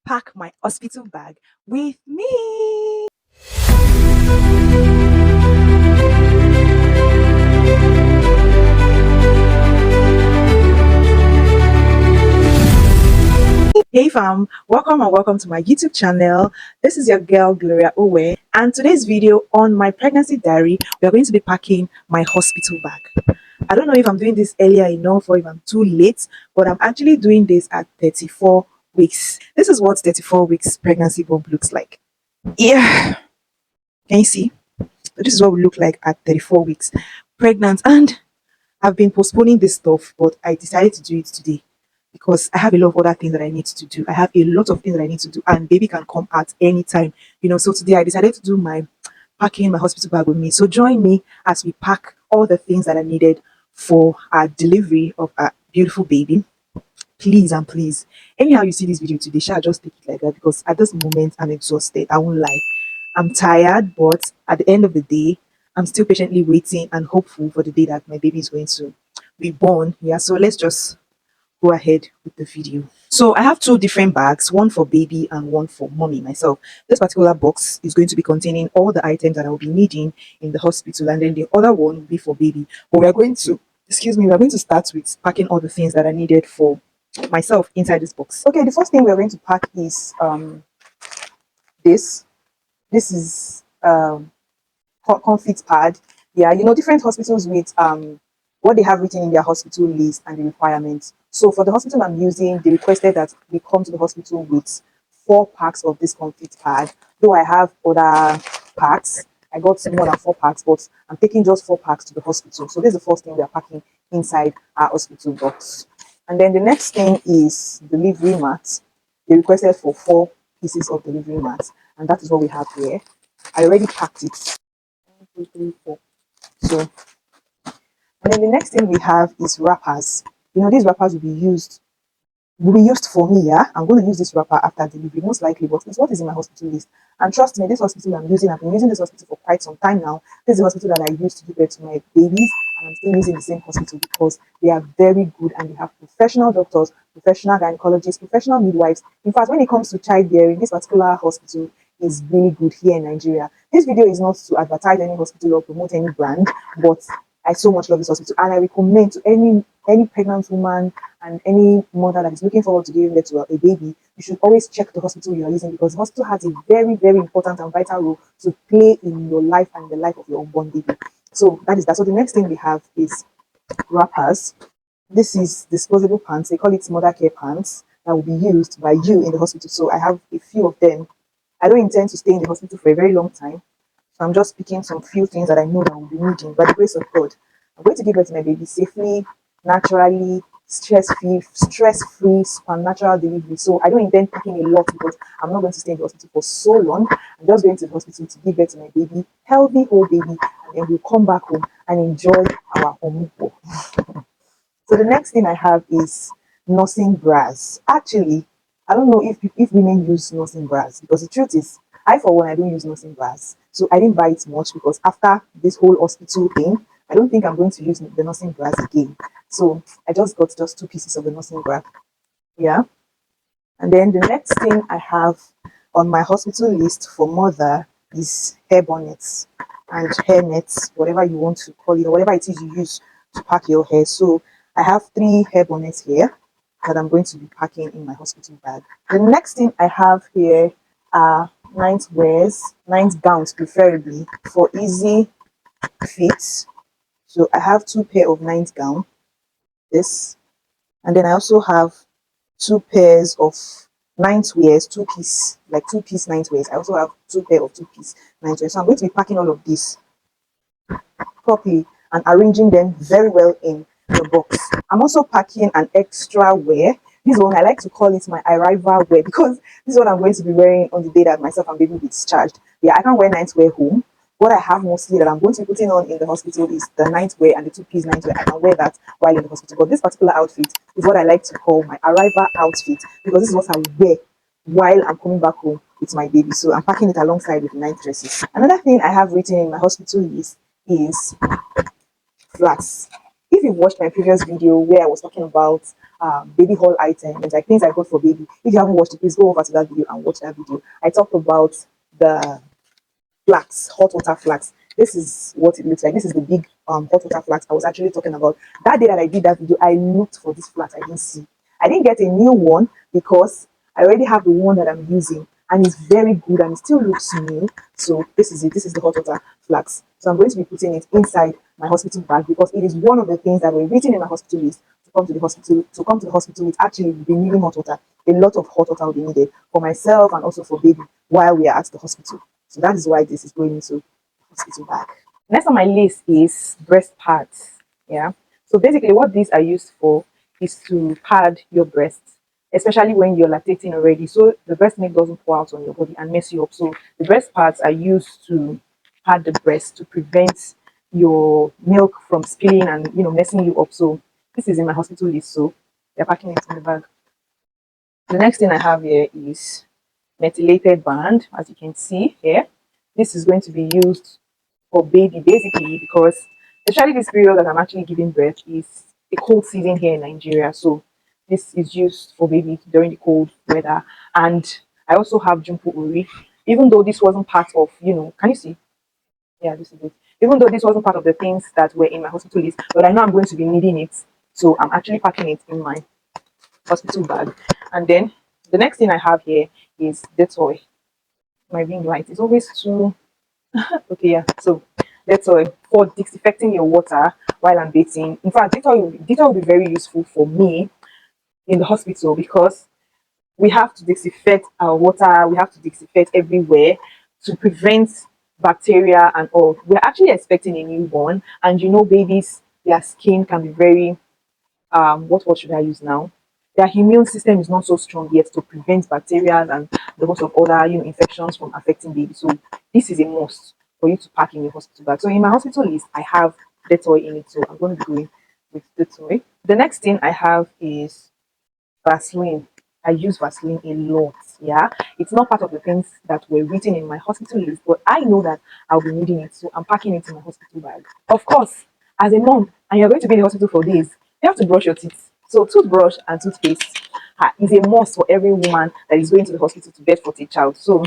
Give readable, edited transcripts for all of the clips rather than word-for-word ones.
pack my hospital bag with me. Hey fam, welcome and welcome to my YouTube channel. This is your girl Gloria, and today's video on my pregnancy diary, we are going to be packing my hospital bag. I don't know if I'm doing this earlier enough or if I'm too late, but I'm actually doing this at 34 weeks. This is what 34 weeks pregnancy bump looks like. Yeah, can you see? This is what we look like at 34 weeks pregnant, and I've been postponing this stuff, but I decided to do it today because I have a lot of other things that I need to do. I have a lot of things that I need to do, and baby can come at any time, So today I decided to do my packing my hospital bag with me. So join me as we pack all the things that are needed for our delivery of our beautiful baby. Please and please, anyhow you see this video today, shall just take it like that because at this moment I'm exhausted. I won't lie. I'm tired, but at the end of the day, I'm still patiently waiting and hopeful for the day that my baby is going to be born. Yeah, so let's just go ahead with the video. So I have two different bags, one for baby and one for mommy, myself. This particular box is going to be containing all the items that I will be needing in the hospital, and then the other one will be for baby. But we are going to, we are going to start with packing all the things that are needed for myself inside this box. Okay, the first thing we are going to pack is this. This is confit pad. Yeah, different hospitals with what they have written in their hospital list and the requirements. So for the hospital I'm using, they requested that we come to the hospital with 4 packs of this confit pad. Though I have other packs, I got more than 4 packs, but I'm taking just 4 packs to the hospital. So this is the first thing we are packing inside our hospital box. And then the next thing is delivery mat. They requested for 4 pieces of delivery mat, and that is what we have here. I already packed it. 1, 2, 3, 4. So, and then the next thing we have is wrappers. These wrappers will be used for me. Yeah, I'm going to use this wrapper after delivery, most likely, but it's what is in my hospital list. And trust me, this hospital I've been using this hospital for quite some time now. This is the hospital that I used to give birth to my babies, and I'm still using the same hospital because they are very good and they have professional doctors, professional gynecologists, professional midwives. In fact, when it comes to childbearing, this particular hospital is really good here in Nigeria. This video is not to advertise any hospital or promote any brand, but I so much love this hospital, and I recommend to any pregnant woman and any mother that is looking forward to giving birth to a baby, you should always check the hospital you are using, because the hospital has a very, very important and vital role to play in your life and the life of your unborn baby. So that is that. So the next thing we have is wrappers. This is disposable pants. They call it mother care pants that will be used by you in the hospital. So I have a few of them. I don't intend to stay in the hospital for a very long time. So I'm just picking some few things that I know that I will be needing. By the grace of God, I'm going to give birth to my baby safely, naturally, stress-free, supernatural delivery. So I don't intend packing a lot because I'm not going to stay in the hospital for so long. I'm just going to the hospital to give birth to my baby, healthy whole baby, and then we'll come back home and enjoy our omupo. So the next thing I have is nursing bras. Actually, I don't know if women use nursing bras, because the truth is, I for one, I don't use nursing bras. So I didn't buy it much because after this whole hospital thing, I don't think I'm going to use the nursing bras again. So I just got just 2 pieces of the nursing bra. Yeah. And then the next thing I have on my hospital list for mother is hair bonnets and hair nets, whatever you want to call it, or whatever it is you use to pack your hair. So I have 3 hair bonnets here that I'm going to be packing in my hospital bag. The next thing I have here are night gowns, preferably for easy fit. So I have 2 pair of night gown, this, and then I also have 2 pairs of night wears, 2-piece, like 2-piece night wears. I also have 2 pair of 2-piece night wears. So I'm going to be packing all of this properly and arranging them very well in the box. I'm also packing an extra wear. This one, I like to call it my arrival wear, because this is what I'm going to be wearing on the day that myself and baby will be discharged. Yeah, I can't wear night wear home. What I have mostly that I'm going to be putting on in the hospital is the night wear and the 2-piece night wear. I can wear that while in the hospital. But this particular outfit is what I like to call my arrival outfit, because this is what I wear while I'm coming back home with my baby. So I'm packing it alongside with night dresses. Another thing I have written in my hospital list is flags. If you've watched my previous video where I was talking about baby haul items, like things I got for baby. If you haven't watched it, please go over to that video and watch that video. I talked about the flax, hot water flax. This is what it looks like. This is the big hot water flax I was actually talking about. That day that I did that video, I looked for this flax. I didn't see. I didn't get a new one because I already have the one that I'm using, and it's very good and it still looks new. So this is it. This is the hot water flax. So I'm going to be putting it inside my hospital bag because it is one of the things that were written in my hospital list to come to the hospital. To come to the hospital with actually be needing hot water. A lot of hot water will be needed for myself and also for baby while we are at the hospital. So that is why this is going into hospital bag. Next on my list is breast pads. Yeah. So basically, what these are used for is to pad your breasts, especially when you're lactating already. So the breast milk doesn't pour out on your body and mess you up. So the breast pads are used to pad the breast to prevent your milk from spilling and messing you up. So this is in my hospital list. So they're packing it in the bag. The next thing I have here is methylated band, as you can see here. This is going to be used for baby basically because especially this period that I'm actually giving birth is a cold season here in Nigeria. So this is used for baby during the cold weather. And I also have Jumpo Uri. Even though this wasn't part of, can you see? Yeah, this is it. Even though this wasn't part of the things that were in my hospital list, but I know I'm going to be needing it. So I'm actually packing it in my hospital bag. And then the next thing I have here is Dettol. My ring light is always too okay. Yeah, so Dettol for disinfecting your water while I'm bathing. In fact, Dettol will be very useful for me in the hospital because we have to disinfect our water, we have to disinfect everywhere to prevent bacteria and all. We're actually expecting a newborn, and babies, their skin can be very what should I use now? Their immune system is not so strong yet to prevent bacteria and the host of other infections from affecting babies. So this is a must for you to pack in your hospital bag. So in my hospital list, I have Dettol in it. So I'm going to be going with Dettol. The next thing I have is Vaseline. I use Vaseline a lot. Yeah, it's not part of the things that were written in my hospital list, but I know that I'll be needing it, so I'm packing it in my hospital bag. Of course, as a mom, and you're going to be in the hospital for days, you have to brush your teeth. So toothbrush and toothpaste is a must for every woman that is going to the hospital to birth for a child. So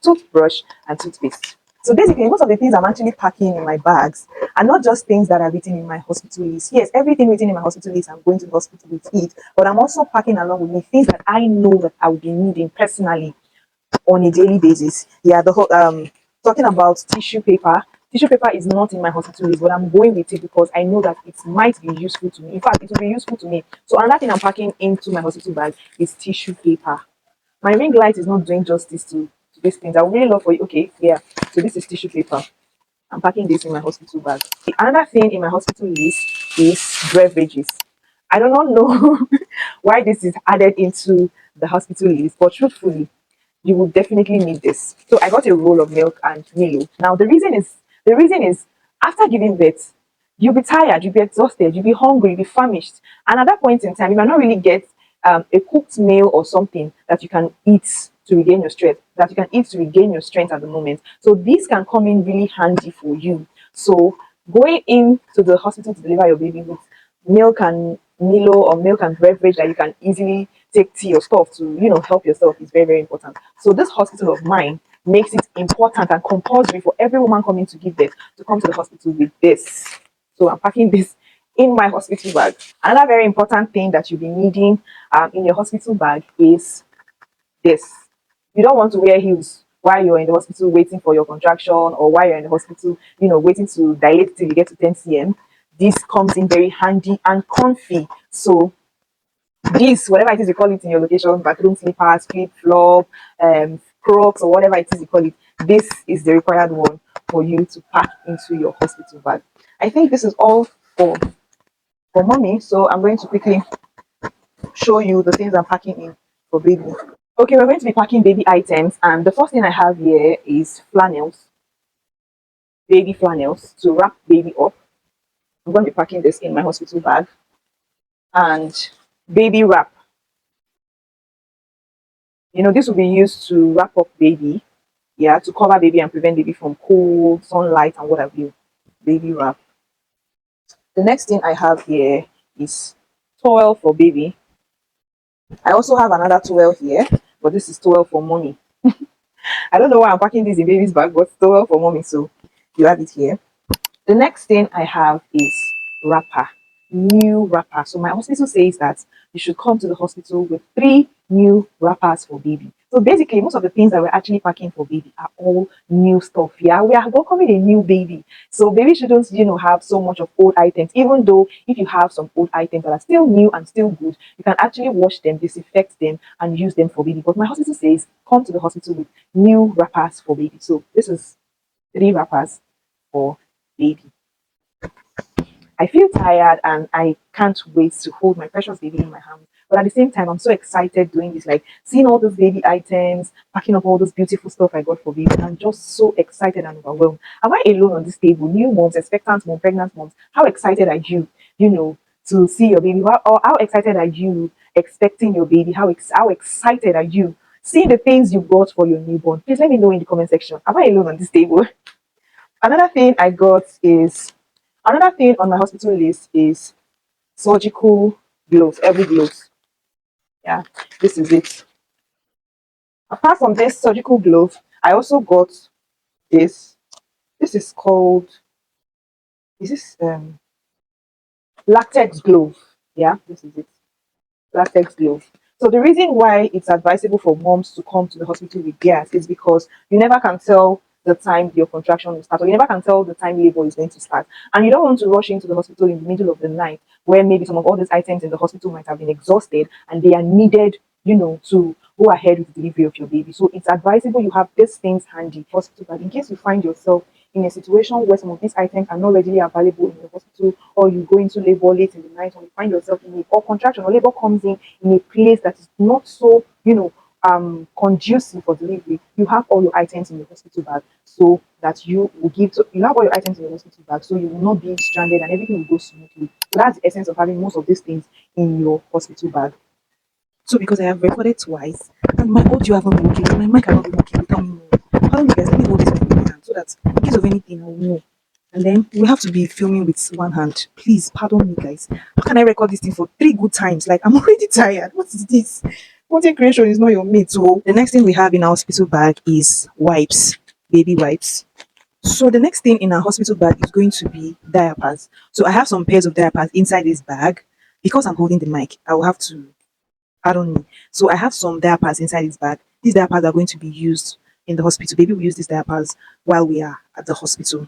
toothbrush and toothpaste. So basically, most of the things I'm actually packing in my bags are not just things that are written in my hospital list. Yes, everything written in my hospital list, I'm going to the hospital with it, but I'm also packing along with me things that I know that I will be needing personally on a daily basis. Yeah, the whole talking about tissue paper. Tissue paper is not in my hospital list, but I'm going with it because I know that it might be useful to me. In fact, it will be useful to me. So another thing I'm packing into my hospital bag is tissue paper. My ring light is not doing justice to these things. I would really love for you. Okay, yeah. So this is tissue paper. I'm packing this in my hospital bag. Another thing in my hospital list is beverages. I do not know why this is added into the hospital list, but truthfully, you will definitely need this. So I got a roll of milk and Milo. Now the reason is after giving birth, you'll be tired, you'll be exhausted, you'll be hungry, you'll be famished. And at that point in time, you might not really get a cooked meal or something that you can eat to regain your strength, that you can eat to regain your strength at the moment. So this can come in really handy for you. So going into the hospital to deliver your baby with milk and Milo or milk and beverage that you can easily take tea or stuff to help yourself is very, very important. So this hospital of mine makes it important and compulsory for every woman coming to give birth to come to the hospital with this. So I'm packing this in my hospital bag. Another very important thing that you'll be needing in your hospital bag is this. You don't want to wear heels while you're in the hospital waiting for your contraction, or while you're in the hospital, waiting to dilate till you get to 10 cm. This comes in very handy and comfy. So this, whatever it is you call it in your location, bathroom slippers, flip flop, crocs, or whatever it is you call it, this is the required one for you to pack into your hospital bag. I think this is all for mommy. So I'm going to quickly show you the things I'm packing in for baby. Okay, we're going to be packing baby items, and the first thing I have here is flannels, baby flannels to wrap baby up. I'm going to be packing this in my hospital bag, and baby wrap. This will be used to wrap up baby, yeah, to cover baby and prevent baby from cold, sunlight, and what have you. Baby wrap. The next thing I have here is towel for baby. I also have another towel here, but this is towel for mommy. I don't know why I'm packing this in baby's bag, but towel for mommy. So you have it here. The next thing I have is wrapper, new wrapper. So my hospital says that you should come to the hospital with 3 new wrappers for baby. So basically, most of the things that we're actually packing for baby are all new stuff. Yeah, we are welcoming a new baby. So baby shouldn't, have so much of old items. Even though if you have some old items that are still new and still good, you can actually wash them, disinfect them, and use them for baby. But my hospital says come to the hospital with new wrappers for baby. So this is 3 wrappers for baby. I feel tired and I can't wait to hold my precious baby in my hands. But at the same time, I'm so excited doing this, like seeing all those baby items, packing up all those beautiful stuff I got for baby. I'm just so excited and overwhelmed. Am I alone on this table? New moms, expectant moms, pregnant moms. How excited are you, to see your baby? Or how excited are you expecting your baby? How excited are you seeing the things you bought for your newborn? Please let me know in the comment section. Am I alone on this table? Another thing I got is Another thing on my hospital list is surgical gloves, every gloves. Yeah, this is it. Apart from this surgical glove, I also got this. This is called, is this latex glove? Yeah, this is it. Latex glove. So the reason why it's advisable for moms to come to the hospital with theirs is because you never can tell the time your contraction will start, or you never can tell the time labor is going to start. And you don't want to rush into the hospital in the middle of the night where maybe some of all these items in the hospital might have been exhausted and they are needed, to go ahead with the delivery of your baby. So it's advisable you have these things handy hospital, but in case you find yourself in a situation where some of these items are not readily available in the hospital, or you go into labor late in the night, or you find yourself in a or contraction or labor comes in a place that is not so conducive for delivery, you have all your items in your hospital bag, so that you have all your items in your hospital bag, so you will not be stranded and everything will go smoothly. So that's the essence of having most of these things in your hospital bag. So because I have recorded twice and my audio haven't been working, my mic cannot be working without me knowing. Pardon me guys, let me hold this mic in my hand so that in case of anything I will know. And then we have to be filming with one hand. Please pardon me guys. How can I record this thing for 3 good times? Like I'm already tired. What is this? Content creation is not your mate. So the next thing we have in our hospital bag is wipes, baby wipes. So the next thing in our hospital bag is going to be diapers. So I have some pairs of diapers inside this bag. Because I'm holding the mic, I will have to pardon me. So I have some diapers inside this bag. These diapers are going to be used in the hospital. Baby will use these diapers while we are at the hospital.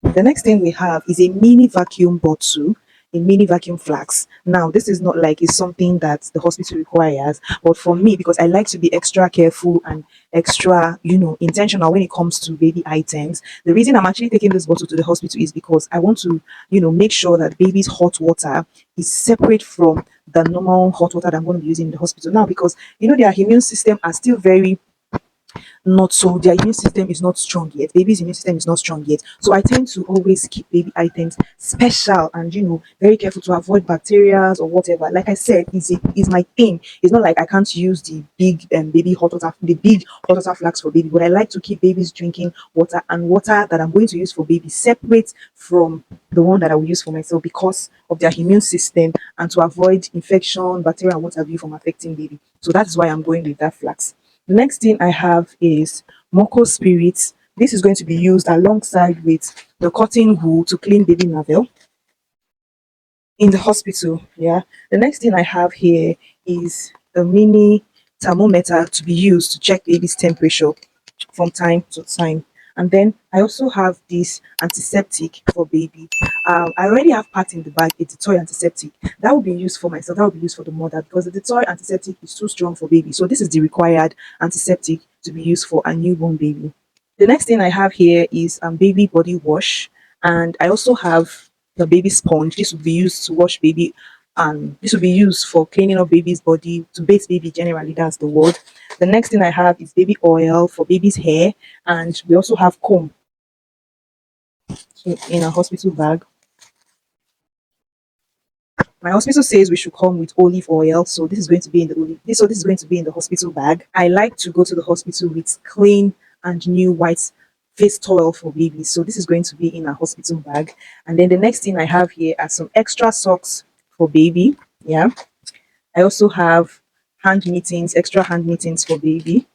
The next thing we have is a mini vacuum bottle, a mini vacuum flask. Now, this is not like it's something that the hospital requires, but for me, because I like to be extra careful and extra, intentional when it comes to baby items, the reason I'm actually taking this bottle to the hospital is because I want to, make sure that baby's hot water is separate from the normal hot water that I'm going to be using in the hospital now, because their immune system are still very not so their immune system is not strong yet. Baby's immune system is not strong yet. So I tend to always keep baby items special and very careful to avoid bacteria or whatever. Like I said, is my thing. It's not like I can't use the big baby hot water, the big hot water flask for baby, but I like to keep babies drinking water and water that I'm going to use for baby separate from the one that I will use for myself because of their immune system and to avoid infection, bacteria, and what have you from affecting baby. So that's why I'm going with that flask. The next thing I have is Moko Spirits. This is going to be used alongside with the cotton wool to clean baby navel in the hospital. Yeah. The next thing I have here is a mini thermometer to be used to check baby's temperature from time to time. And then I also have this antiseptic for baby. I already have part in the bag, a toy antiseptic. That will be used for myself, that will be used for the mother because the toy antiseptic is too strong for baby. So this is the required antiseptic to be used for a newborn baby. The next thing I have here is baby body wash, and I also have the baby sponge. This will be used to wash baby, and this will be used for cleaning up baby's body, to bathe baby generally. That's the word. The next thing I have is baby oil for baby's hair, and we also have comb in a hospital bag. My hospital says we should come with olive oil, so this is going to be in the this is going to be in the hospital bag. I like to go to the hospital with clean and new white face towel for babies, so this is going to be in a hospital bag. And then the next thing I have here are some extra socks for baby. Yeah. I also have hand mittens, extra hand mittens for baby.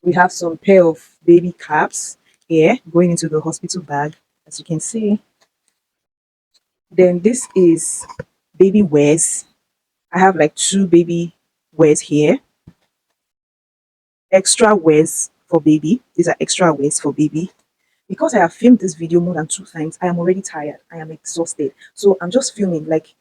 We have some pair of baby caps here going into the hospital bag, as you can see. Then this is baby wears. I have like two baby wears here. Extra wears for baby. These are extra wears for baby. Because I have filmed this video more than 2 times, I am already tired. I am exhausted. So I'm just filming like,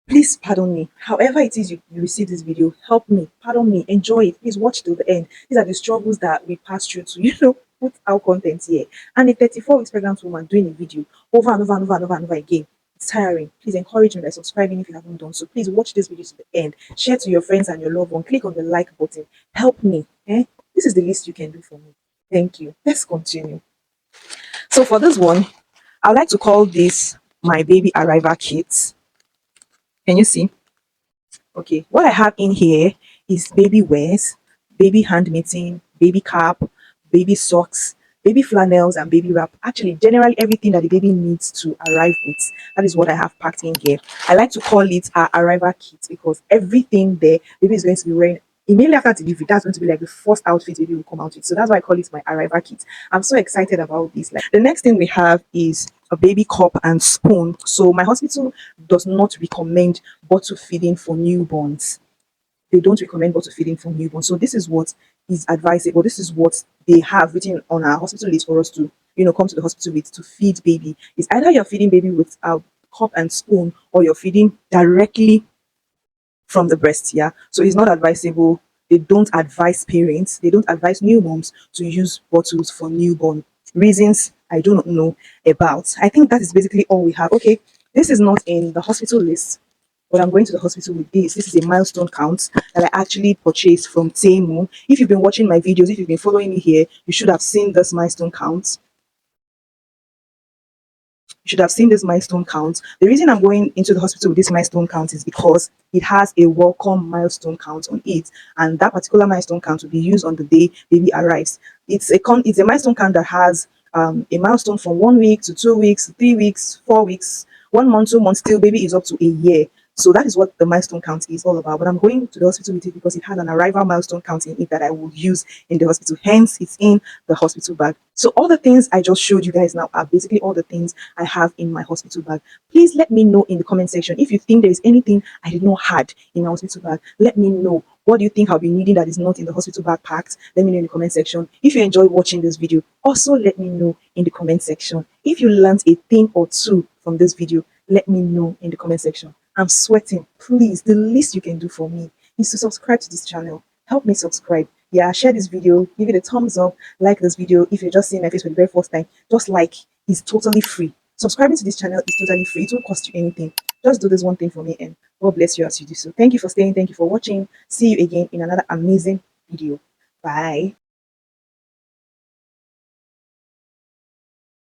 please pardon me. However it is you receive this video, help me, pardon me, enjoy it. Please watch till the end. These are the struggles that we pass through to, put our content here. And a 34 weeks pregnant woman doing a video over and over and over and over and over again. It's tiring. Please encourage me by subscribing if you haven't done so. Please watch this video to the end. Share to your friends and your loved one. Click on the like button. Help me. This is the least you can do for me. Thank you. Let's continue. So for this one, I like to call this my baby arrival kit. Can you see? Okay, what I have in here is baby wears, baby hand knitting, baby cap, baby socks, baby flannels, and baby wrap. Actually, generally everything that the baby needs to arrive with. That is what I have packed in here. I like to call it our arrival kit because everything there, baby is going to be wearing immediately after delivery. That's going to be like the first outfit baby will come out with. So that's why I call it my arrival kit. I'm so excited about this. Like the next thing we have is a baby cup and spoon. So my hospital does not recommend bottle feeding for newborns. They don't recommend bottle feeding for newborns. So this is what is advisable. This is what they have written on our hospital list for us to, come to the hospital with to feed baby. It's either you're feeding baby with a cup and spoon or you're feeding directly from the breast. Yeah. So it's not advisable. They don't advise parents, they don't advise new moms to use bottles for newborn. Reasons I do not know about. I think that is basically all we have. Okay, this is not in the hospital list, but I'm going to the hospital with this. This is a milestone count that I actually purchased from Temu. If you've been watching my videos, if you've been following me here, you should have seen this milestone count. You should have seen this milestone count. The reason I'm going into the hospital with this milestone count is because it has a welcome milestone count on it, and that particular milestone count will be used on the day baby arrives. It's a milestone count that has a milestone from 1 week to 2 weeks, 3 weeks, 4 weeks, 1 month, 2 months, till baby is up to a year. So that is what the milestone count is all about. But I'm going to the hospital with it because it has an arrival milestone count in it that I will use in the hospital. Hence, it's in the hospital bag. So all the things I just showed you guys now are basically all the things I have in my hospital bag. Please let me know in the comment section if you think there is anything I did not had in my hospital bag. Let me know. What do you think I'll be needing that is not in the hospital bag packed? Let me know in the comment section. If you enjoyed watching this video, also let me know in the comment section. If you learned a thing or two from this video, let me know in the comment section. I'm sweating. Please, the least you can do for me is to subscribe to this channel. Help me subscribe. Yeah, share this video, give it a thumbs up, like this video. If you're just seeing my face for the very first time, just like. It's totally free. Subscribing to this channel is totally free. It won't cost you anything. Just do this one thing for me and God bless you as you do so. Thank you for staying. Thank you for watching. See you again in another amazing video. Bye.